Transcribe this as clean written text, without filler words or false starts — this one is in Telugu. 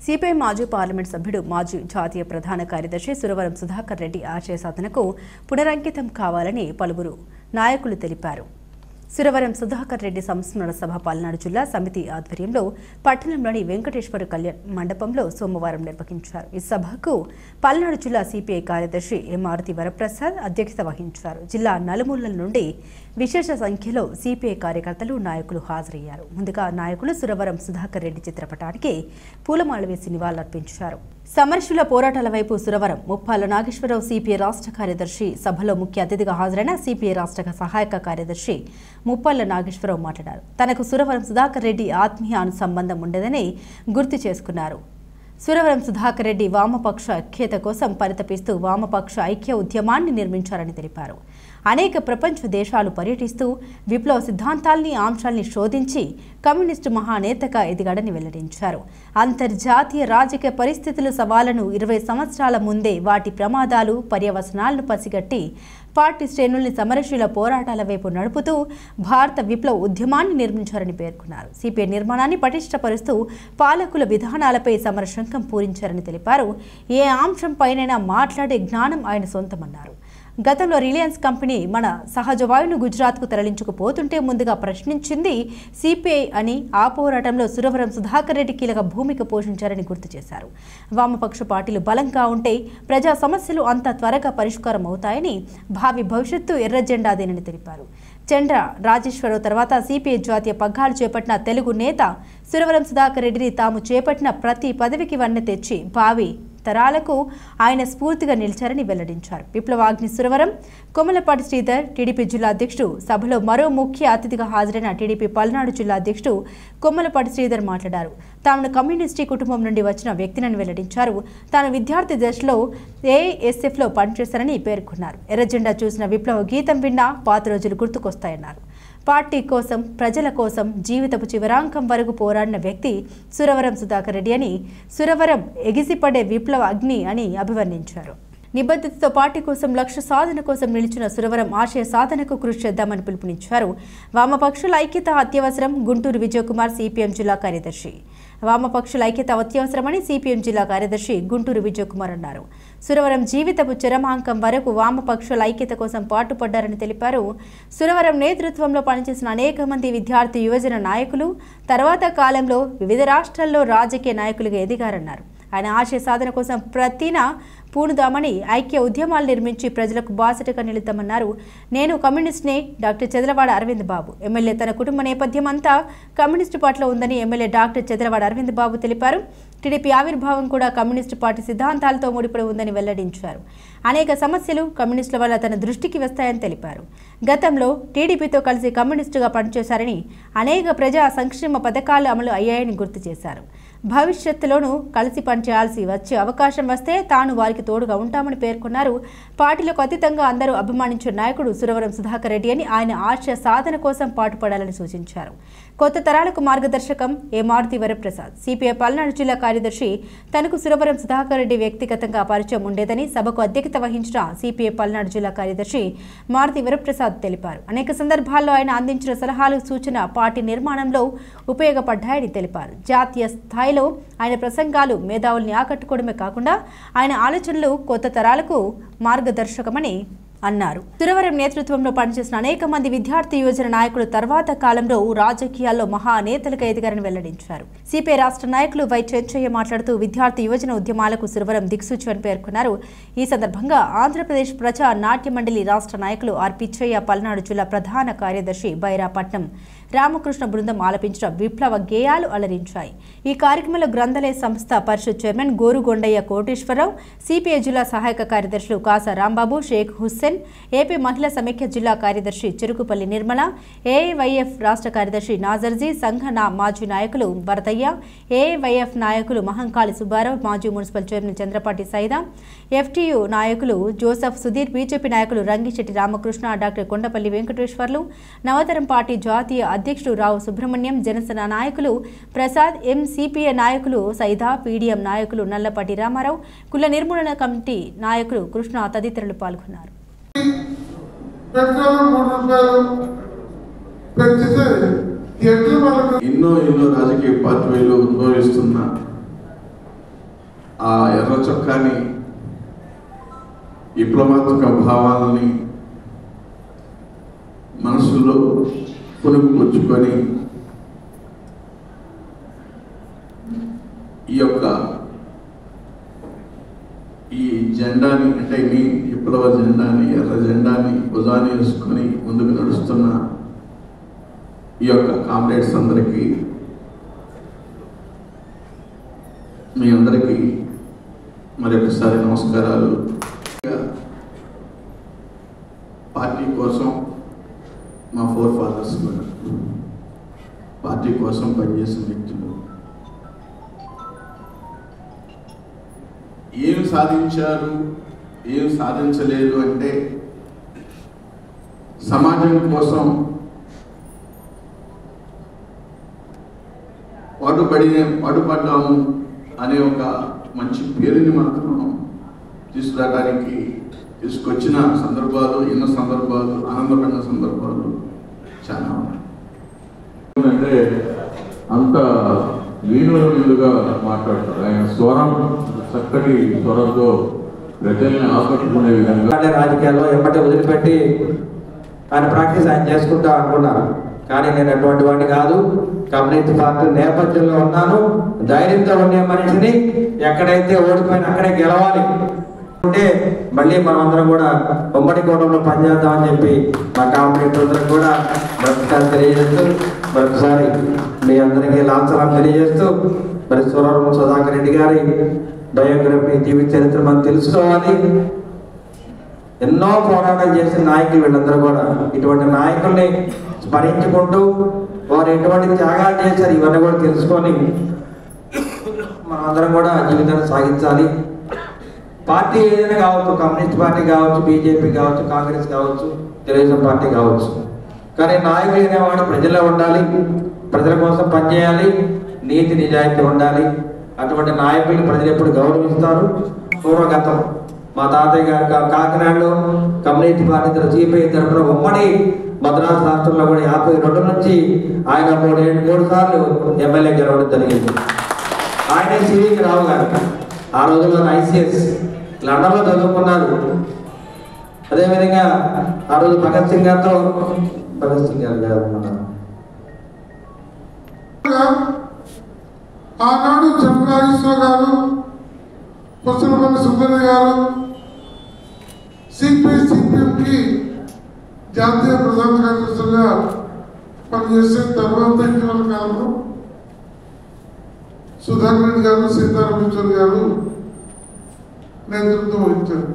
సిపిఐ మాజీ పార్లమెంట్ సభ్యుడు మాజీ జాతీయ ప్రధాన కార్యదర్శి సురవరం సుధాకర్ రెడ్డి ఆశయ సాధనకు పునరంకితం కావాలని పలువురు నాయకులు తెలిపారు. సురవరం సుధాకర్ రెడ్డి సంస్మరణ సభ పల్నాడు జిల్లా సమితి ఆధ్వర్యంలో పట్టణంలోని వెంకటేశ్వర కళ్యాణ్ మండపంలో సోమవారం నిర్వహించారు. ఈ సభకు పల్నాడు జిల్లా సిపిఐ కార్యదర్శి మారుతి వరప్రసాద్ అధ్యక్షత వహించారు. జిల్లా నలుమూలల నుండి విశేష సంఖ్యలో సిపిఐ కార్యకర్తలు నాయకులు హాజరయ్యారు. ముందుగా నాయకులు సురవరం సుధాకర్ రెడ్డి చిత్రపటానికి పూలమాల వేసి నివాళులర్పించారు. సమరశుల పోరాటాల వైపు సురవరం ముప్పాల నాగేశ్వరరావు సిపిఐ రాష్ట్ర కార్యదర్శి సభలో ముఖ్య అతిథిగా హాజరైన సిపిఐ రాష్ట్ర సహాయక కార్యదర్శి ముప్పాల నాగేశ్వరరావు మాట్లాడారు. తనకు సురవరం సుధాకర్ రెడ్డి ఆత్మీయ అనుసంబంధం ఉండదని గుర్తు చేసుకున్నారు. సురవరం సుధాకర్ రెడ్డి వామపక్ష ఐక్యత కోసం పరితపిస్తూ వామపక్ష ఐక్య ఉద్యమాన్ని నిర్మించారని తెలిపారు. అనేక ప్రపంచ దేశాలు పర్యటిస్తూ విప్లవ సిద్ధాంతాల్ని అంశాల్ని శోధించి కమ్యూనిస్టు మహానేతగా ఎదిగాడని వెల్లడించారు. అంతర్జాతీయ రాజకీయ పరిస్థితుల సవాళ్లను 20 సంవత్సరాల ముందే వాటి ప్రమాదాలు పర్యవసనాలను పసిగట్టి పార్టీ శ్రేణుల్ని సమరశీల పోరాటాల వైపు నడుపుతూ భారత విప్లవ ఉద్యమాన్ని నిర్మించారని పేర్కొన్నారు. సిపిఐ నిర్మాణాన్ని పటిష్టపరుస్తూ పాలకుల విధానాలపై సమరశంఖం పూరించారని తెలిపారు. ఏ అంశంపైనైనా మాట్లాడే జ్ఞానం ఆయన సొంతమన్నారు. గతంలో రిలయన్స్ కంపెనీ మన సహజ వాయువును గుజరాత్కు తరలించుకుపోతుంటే ముందుగా ప్రశ్నించింది సిపిఐ అని, ఆ పోరాటంలో సురవరం సుధాకర్ రెడ్డి కీలక భూమిక పోషించారని గుర్తు చేశారు. వామపక్ష పార్టీలు బలంగా ఉంటే ప్రజా సమస్యలు అంత త్వరగా పరిష్కారం అవుతాయని, భావి భవిష్యత్తు ఎర్ర జెండాదేనని తెలిపారు. చంద్ర రాజేశ్వరరావు తర్వాత సిపిఐ జాతీయ పగ్గాలు చేపట్టిన తెలుగు నేత సురవరం సుధాకర్ రెడ్డిని తాము చేపట్టిన ప్రతి పదవికి వన్నె తెచ్చి భావి తరాలకు ఆయన స్ఫూర్తిగా నిలిచారని వెల్లడించారు. విప్లవాగ్ని సురవరం కొమలపాటి శ్రీధర్ టీడీపీ జిల్లా అధ్యక్షుడు సభలో మరో ముఖ్య అతిథిగా హాజరైన టీడీపీ పల్నాడు జిల్లా అధ్యక్షుడు కొమలపాటి శ్రీధర్ మాట్లాడారు. తాను కమ్యూనిస్టు కుటుంబం నుండి వచ్చిన వ్యక్తినని వెల్లడించారు. తాను విద్యార్థి దశలో ఏఎస్ఎఫ్లో పనిచేశారని పేర్కొన్నారు. ఎర్రజెండా చూసిన విప్లవ గీతం విన్నా పాత రోజులు గుర్తుకొస్తాయన్నారు. పార్టీ కోసం, ప్రజల కోసం జీవితపు చివరాంకం వరకు పోరాడిన వ్యక్తి సురవరం సుధాకర్ రెడ్డి అని, సురవరం ఎగిసిపడే విప్లవ అగ్ని అని అభివర్ణించారు. నిబద్ధతతో పార్టీ కోసం, లక్ష్య సాధన కోసం నిలిచిన సురవరం ఆశయ సాధనకు కృషి చేద్దామని పిలుపునిచ్చారు. వామపక్షుల ఐక్యత అత్యవసరం గుంటూరు విజయకుమార్ సిపిఎం జిల్లా కార్యదర్శి. వామపక్షుల ఐక్యత అత్యవసరమని సిపిఎం జిల్లా కార్యదర్శి గుంటూరు విజయకుమార్ అన్నారు. సురవరం జీవితపు చరమాంకం వరకు వామపక్షుల ఐక్యత కోసం పాటుపడ్డారని తెలిపారు. సురవరం నేతృత్వంలో పనిచేసిన అనేక మంది విద్యార్థి యువజన నాయకులు తర్వాత కాలంలో వివిధ రాష్ట్రాల్లో రాజకీయ నాయకులుగా ఎదిగారన్నారు. ఆయన ఆశయ సాధన కోసం ప్రతిన పూనుదామని ఐక్య ఉద్యమాలు నిర్మించి ప్రజలకు బాసటగా నిలుద్దామన్నారు. నేను కమ్యూనిస్ట్నే డాక్టర్ చదలవాడ అరవింద్ బాబు. ఎమ్మెల్యే తన కుటుంబ నేపథ్యం అంతా కమ్యూనిస్టు పార్టీలో ఉందని ఎమ్మెల్యే డాక్టర్ చదలవాడ అరవింద్ బాబు తెలిపారు. టీడీపీ ఆవిర్భావం కూడా కమ్యూనిస్టు పార్టీ సిద్ధాంతాలతో ముడిపడి ఉందని వెల్లడించారు. అనేక సమస్యలు కమ్యూనిస్టుల వల్ల తన దృష్టికి వస్తాయని తెలిపారు. గతంలో టీడీపీతో కలిసి కమ్యూనిస్టుగా పనిచేశారని, అనేక ప్రజా సంక్షేమ పథకాలు అమలు అయ్యాయని గుర్తు చేశారు. భవిష్యత్తులోనూ కలిసి పనిచేయాల్సి వచ్చే అవకాశం వస్తే తాను వారికి తోడుగా ఉంటామని పేర్కొన్నారు. పార్టీలకు అతీతంగా అందరూ అభిమానించే నాయకుడు సురవరం సుధాకర్ రెడ్డి అని, ఆయన ఆశయ సాధన కోసం పాటుపడాలని సూచించారు. కొత్త తరాలకు మార్గదర్శకం మారుతి వరప్రసాద్. సిపిఐ పల్నాడు జిల్లా కార్యదర్శి తనకు సురవరం సుధాకర్ రెడ్డి వ్యక్తిగతంగా పరిచయం ఉండేదని సభకు అధ్యక్షత వహించిన సిపిఐ పల్నాడు జిల్లా కార్యదర్శి మారుతి వరప్రసాద్ తెలిపారు. అనేక సందర్భాల్లో ఆయన అందించిన సలహాలు, సూచన పార్టీ నిర్మాణంలో ఉపయోగపడ్డాయని తెలిపారు. జాతీయ స్థాయిలో ఆయన ప్రసంగాలు మేధావుల్ని ఆకట్టుకోవడమే కాకుండా ఆయన ఆలోచనలు కొత్త తరాలకు మార్గదర్శకమని అన్నారు. సురవరం నేతృత్వంలో పనిచేసిన అనేక మంది విద్యార్థి యువజన నాయకులు తర్వాత కాలంలో రాజకీయాల్లో మహానేతలుగా ఎదిగారని వెల్లడించారు. సిపిఐ రాష్ట్ర నాయకులు వై చెంచయ్య మాట్లాడుతూ విద్యార్థి యువజన ఉద్యమాలకు సురవరం దిక్సూచి అని పేర్కొన్నారు. ఈ సందర్భంగా ఆంధ్రప్రదేశ్ ప్రజా నాట్య మండలి రాష్ట్ర నాయకులు ఆర్ పిచ్చయ్య, పల్నాడు జిల్లా ప్రధాన కార్యదర్శి బైరాపట్నం రామకృష్ణ బృందం ఆలపించిన విప్లవ గేయాలు అలరించాయి. ఈ కార్యక్రమంలో గ్రంథాలయ సంస్థ పరిషత్ చైర్మన్ గోరుగొండయ్య కోటేశ్వరరావు, సిపిఐ జిల్లా సహాయక కార్యదర్శులు కాసా రాంబాబు, షేక్ హుస్సేన్, ఏపీ మహిళా సమైక్య జిల్లా కార్యదర్శి చెరుకుపల్లి నిర్మల, ఏఐవైఎఫ్ రాష్ట్ర కార్యదర్శి నాజర్జీ, సంఘ మాజీ నాయకులు వరదయ్య, ఏఐవైఎఫ్ నాయకులు మహంకాళి సుబ్బారావు, మాజీ మున్సిపల్ చైర్మన్ చంద్రపాటి సైదా, ఎఫ్టీయూ నాయకులు జోసఫ్ సుధీర్, బీజేపీ నాయకులు రంగిశెట్టి రామకృష్ణ, డాక్టర్ కొండపల్లి వెంకటేశ్వర్లు, నవతరం పార్టీ జాతీయ అధ్యక్షుడు రావు సుబ్రహ్మణ్యం, జనసేన నాయకులు ప్రసాద్, సిపిఐ నాయకులు సైదా, పీడీఎం నాయకులు నల్లపాటి రామారావు, కుల నిర్మూలన కమిటీ నాయకులు కృష్ణ తదితరులు పాల్గొన్నారు. ఎన్నో రాజకీయ పార్టీలు ఉద్భవిస్తున్న ఆ ఎర్ర చొక్కాని విప్లవాత్మక భావాలని మనసులో పులుపుచ్చుకొని ఈ జెండాని అంటే మీ విప్లవ జెండాని ఎర్ర జెండాని భుజాన్ని వేసుకొని ముందుకు నడుస్తున్న ఈ యొక్క కామ్రేడ్స్ అందరికీ మీ అందరికీ మరొకసారి నమస్కారాలు. పార్టీ కోసం మా ఫోర్ ఫాదర్స్ కూడా పార్టీ కోసం పనిచేసిన వ్యక్తులు ఏం సాధించారు ఏం సాధించలేదు అంటే సమాజం కోసం పాటుపడ్డాము అనే ఒక మంచి పేరుని మాత్రం తీసుకురావడానికి తీసుకొచ్చిన సందర్భాలు, ఎన్నో సందర్భాలు, ఆనందపడిన సందర్భాలు చాలా ఉన్నాయి. అంటే అంత వీణులుగా మాట్లాడతారు. ఆయన స్వరం చక్కటి స్వరంతో ప్రజల్ని ఆకట్టుకునే విధంగా రాజకీయాల్లో ఎప్పటి వదిలిపెట్టి ఆయన ప్రాక్టీస్ ఆయన చేసుకుంటా అనుకున్నారు. కానీ నేను అటువంటి వాడిని కాదు. కమ్యూనిస్ట్ పార్టీ నేపథ్యంలో ఉన్నాను. ధైర్యంతో ఉండే మనిషిని. ఎక్కడైతే ఓడిపోయినా అక్కడే గెలవాలి అంటే మళ్ళీ మనమందరం కూడా ఉమ్మడి కూటమిలో పనిచేద్దామని చెప్పి మా కాంపిటేటర్ అందరికి కూడా మరొకసారి తెలియజేస్తూ, మరొకసారి మీ అందరికీ లాంఛనం తెలియజేస్తూ, మరి సురవరం సుధాకర్ రెడ్డి గారి బయోగ్రఫీ, జీవిత చరిత్ర మనం తెలుసుకోవాలి. ఎన్నో పోరాటాలు చేసిన నాయకులు వీళ్ళందరూ కూడా. ఇటువంటి నాయకుల్ని స్మరించుకుంటూ వారు ఎటువంటి త్యాగాలు చేశారు ఇవన్నీ కూడా తెలుసుకొని మనమందరం కూడా జీవితాన్ని సాగించాలి. పార్టీ ఏదైనా కావచ్చు, కమ్యూనిస్ట్ పార్టీ కావచ్చు, బీజేపీ కావచ్చు, కాంగ్రెస్ కావచ్చు, తెలుగుదేశం పార్టీ కావచ్చు. కానీ నాయకులు అనేవాడు ప్రజల్లో ఉండాలి, ప్రజల కోసం పనిచేయాలి, నీతి నిజాయితీ ఉండాలి. అటువంటి నాయకుల్ని ప్రజలు ఎప్పుడు గౌరవిస్తారు. పూర్వగతం మా తాతయ్య గారు కాకినాడలో కమ్యూనిస్ట్ పార్టీ సిపిఐ తరఫున ఉమ్మడి మద్రాసు రాష్ట్రంలో కూడా 52 నుంచి ఆయన 3 సార్లు ఎమ్మెల్యే గెలవడం జరిగింది. ఆయనే సివికి రావు గారు. ఆ రోజుల్లో ICS లండన్లో చదువుకున్నారు. అదేవిధంగా ఆ రోజు భగత్ సింగ్ గారు ఆనాడు చంద్రనాగేశ్వర గారు, పుస్తకపల్లి సుందరి గారు సిపిఎంకి జాతీయ ప్రధాన కార్యదర్శిగా పనిచేసిన తర్వాత ఇటీవల కాలంలో సుధాకర్ రెడ్డి గారు, సీతారాం యెచూరి గారు నేతృత్వం వహించారు.